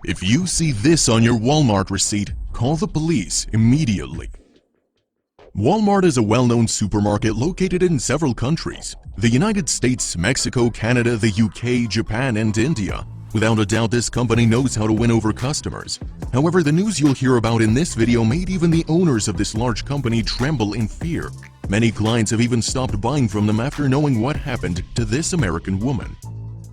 If you see this on your Walmart receipt, call the police immediately. Walmart is a well-known supermarket located in several countries: the United States, Mexico, Canada, the UK, Japan, and India. Without a doubt, this company knows how to win over customers. However, the news you'll hear about in this video made even the owners of this large company tremble in fear. Many clients have even stopped buying from them after knowing what happened to this American woman.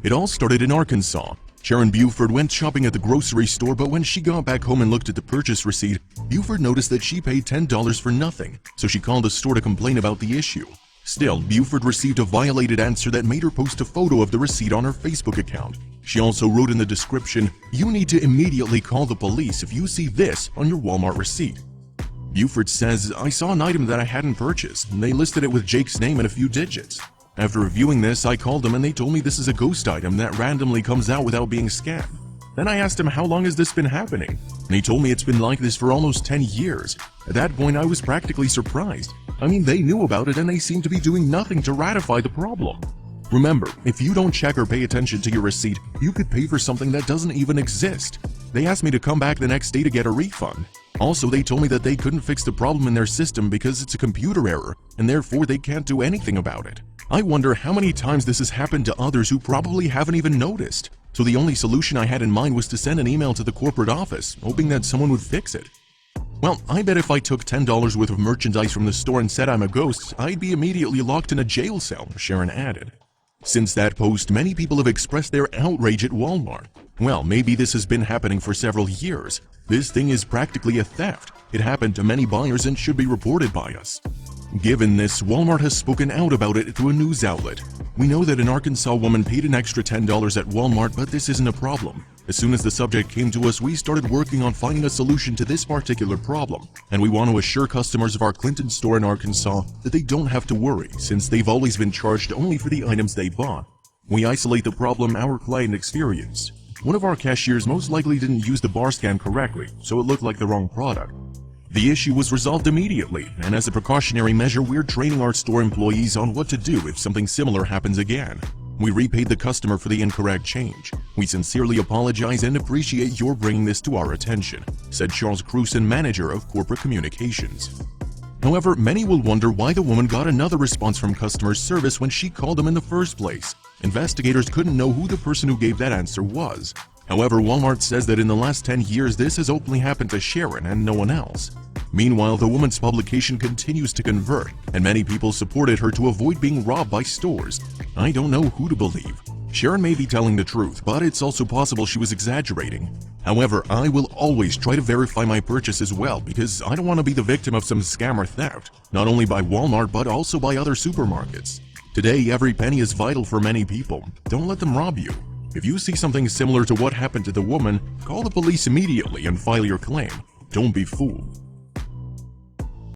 It all started in Arkansas. Sharon Buford went shopping at the grocery store, but when she got back home and looked at the purchase receipt, Buford noticed that she paid $10 for nothing, so she called the store to complain about the issue. Still, Buford received a violated answer that made her post a photo of the receipt on her Facebook account. She also wrote in the description, "You need to immediately call the police if you see this on your Walmart receipt." Buford says, "I saw an item that I hadn't purchased, and they listed it with Jake's name and a few digits. After reviewing this, I called them and they told me this is a ghost item that randomly comes out without being scanned. Then I asked him how long has this been happening, and he told me it's been like this for almost 10 years. At that point, I was practically surprised. I mean, they knew about it and they seemed to be doing nothing to ratify the problem." Remember, if you don't check or pay attention to your receipt, you could pay for something that doesn't even exist. They asked me to come back the next day to get a refund. Also, they told me that they couldn't fix the problem in their system because it's a computer error, and therefore they can't do anything about it. I wonder how many times this has happened to others who probably haven't even noticed. So the only solution I had in mind was to send an email to the corporate office, hoping that someone would fix it. Well, I bet if I took $10 worth of merchandise from the store and said I'm a ghost, I'd be immediately locked in a jail cell, Sharon added. Since that post, many people have expressed their outrage at Walmart. Well, maybe this has been happening for several years. This thing is practically a theft. It happened to many buyers and should be reported by us. Given this, Walmart has spoken out about it through a news outlet. "We know that an Arkansas woman paid an extra $10 at Walmart, but this isn't a problem. As soon as the subject came to us, we started working on finding a solution to this particular problem, and we want to assure customers of our Clinton store in Arkansas that they don't have to worry, since they've always been charged only for the items they bought. We isolate the problem our client experienced. One of our cashiers most likely didn't use the bar scan correctly, so it looked like the wrong product. The issue was resolved immediately, and as a precautionary measure, we're training our store employees on what to do if something similar happens again. We repaid the customer for the incorrect change. We sincerely apologize and appreciate your bringing this to our attention," said Charles Cruson, manager of corporate communications. However, many will wonder why the woman got another response from customer service when she called them in the first place. Investigators couldn't know who the person who gave that answer was. However, Walmart says that in the last 10 years this has openly happened to Sharon and no one else. Meanwhile, the woman's publication continues to convert, and many people supported her to avoid being robbed by stores. I don't know who to believe. Sharon may be telling the truth, but it's also possible she was exaggerating. However, I will always try to verify my purchase as well because I don't want to be the victim of some scam or theft, not only by Walmart but also by other supermarkets. Today, every penny is vital for many people. Don't let them rob you. If you see something similar to what happened to the woman, call the police immediately and file your claim. Don't be fooled.